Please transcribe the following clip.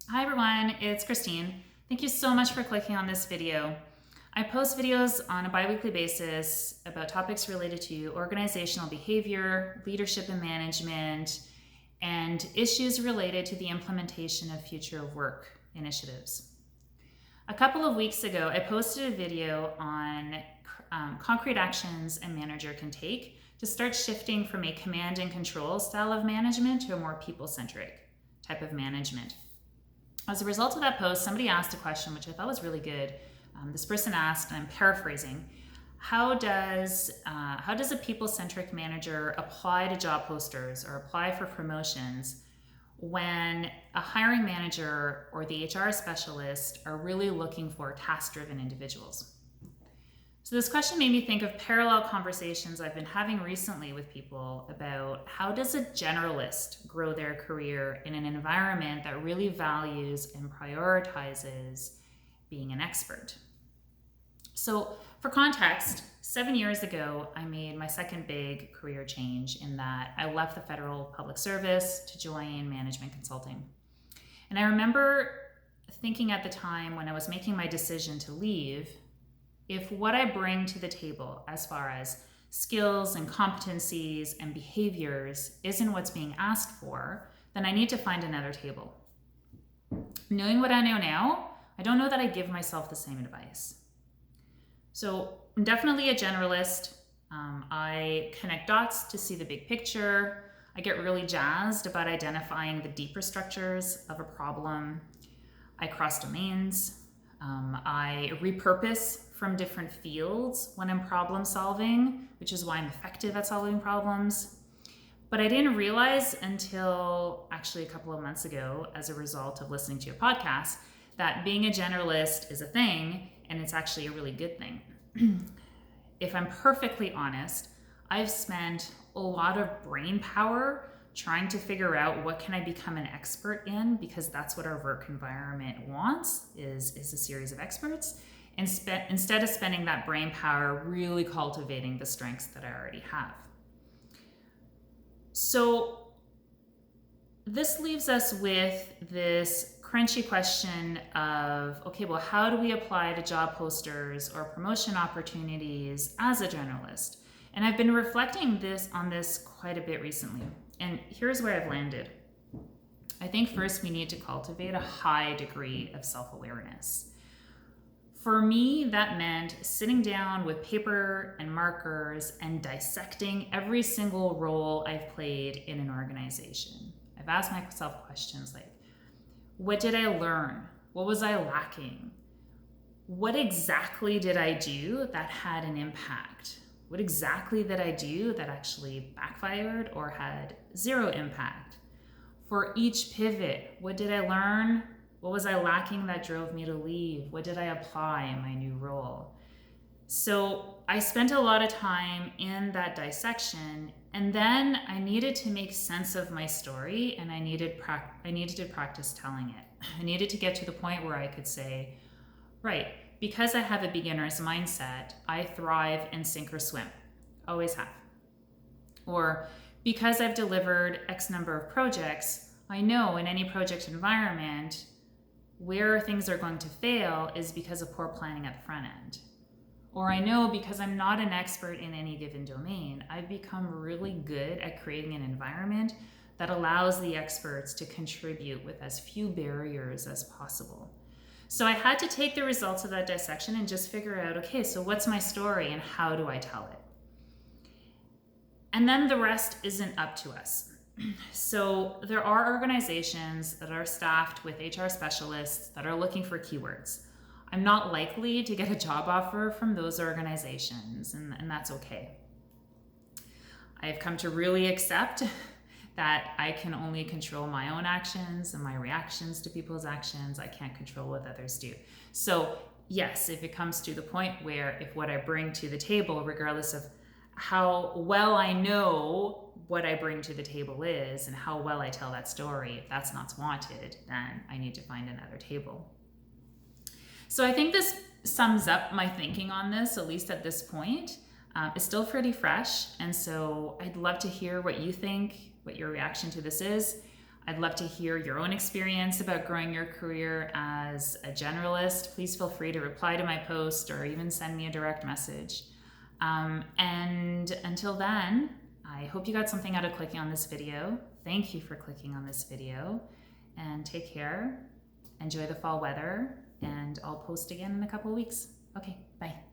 Hi everyone, it's Christine. Thank you so much for clicking on this video. I post videos on a bi-weekly basis about topics related to organizational behavior, leadership and management, and issues related to the implementation of future of work initiatives. A couple of weeks ago, I posted a video on concrete actions a manager can take to start shifting from a command and control style of management to a more people-centric type of management. As a result of that post, somebody asked a question which I thought was really good. This person asked, and I'm paraphrasing, how does a people-centric manager apply to job posters or apply for promotions when a hiring manager or the HR specialist are really looking for task-driven individuals? So this question made me think of parallel conversations I've been having recently with people about how does a generalist grow their career in an environment that really values and prioritizes being an expert. So for context, 7 years ago, I made my second big career change in that I left the federal public service to join management consulting. And I remember thinking at the time when I was making my decision to leave, if what I bring to the table as far as skills and competencies and behaviors isn't what's being asked for, then I need to find another table. Knowing what I know now, I don't know that I give myself the same advice. So I'm definitely a generalist. I connect dots to see the big picture. I get really jazzed about identifying the deeper structures of a problem. I cross domains. I repurpose from different fields when I'm problem solving, which is why I'm effective at solving problems. But I didn't realize until actually a couple of months ago, as a result of listening to your podcast, that being a generalist is a thing, and it's actually a really good thing. If I'm perfectly honest, I've spent a lot of brain power trying to figure out what can I become an expert in, because that's what our work environment wants, is a series of experts, and instead of spending that brain power really cultivating the strengths that I already have. So this leaves us with this crunchy question of, okay, well, how do we apply to job posters or promotion opportunities as a generalist? And I've been reflecting on this quite a bit recently. And here's where I've landed. I think first we need to cultivate a high degree of self-awareness. For me, that meant sitting down with paper and markers and dissecting every single role I've played in an organization. I've asked myself questions like, what did I learn? What was I lacking? What exactly did I do that had an impact? What exactly did I do that actually backfired or had zero impact? For each pivot, what did I learn? What was I lacking that drove me to leave? What did I apply in my new role? So I spent a lot of time in that dissection, and then I needed to make sense of my story, and I needed to practice telling it. I needed to get to the point where I could say, right, because I have a beginner's mindset, I thrive in sink or swim. Always have. Or because I've delivered X number of projects, I know in any project environment where things are going to fail is because of poor planning at the front end. Or I know because I'm not an expert in any given domain, I've become really good at creating an environment that allows the experts to contribute with as few barriers as possible. So I had to take the results of that dissection and just figure out, okay, so what's my story and how do I tell it? And then the rest isn't up to us. So there are organizations that are staffed with HR specialists that are looking for keywords. I'm not likely to get a job offer from those organizations, and that's okay. I've come to really accept that I can only control my own actions and my reactions to people's actions. I can't control what others do. So yes, if it comes to the point where if what I bring to the table, regardless of how well I know what I bring to the table is and how well I tell that story, if that's not wanted, then I need to find another table. So I think this sums up my thinking on this, at least at this point. It's still pretty fresh, and so I'd love to hear what you think, what your reaction to this is. I'd love to hear your own experience about growing your career as a generalist. Please feel free to reply to my post or even send me a direct message. And until then, I hope you got something out of clicking on this video. Thank you for clicking on this video, and take care. Enjoy the fall weather, and I'll post again in a couple of weeks. Okay, bye.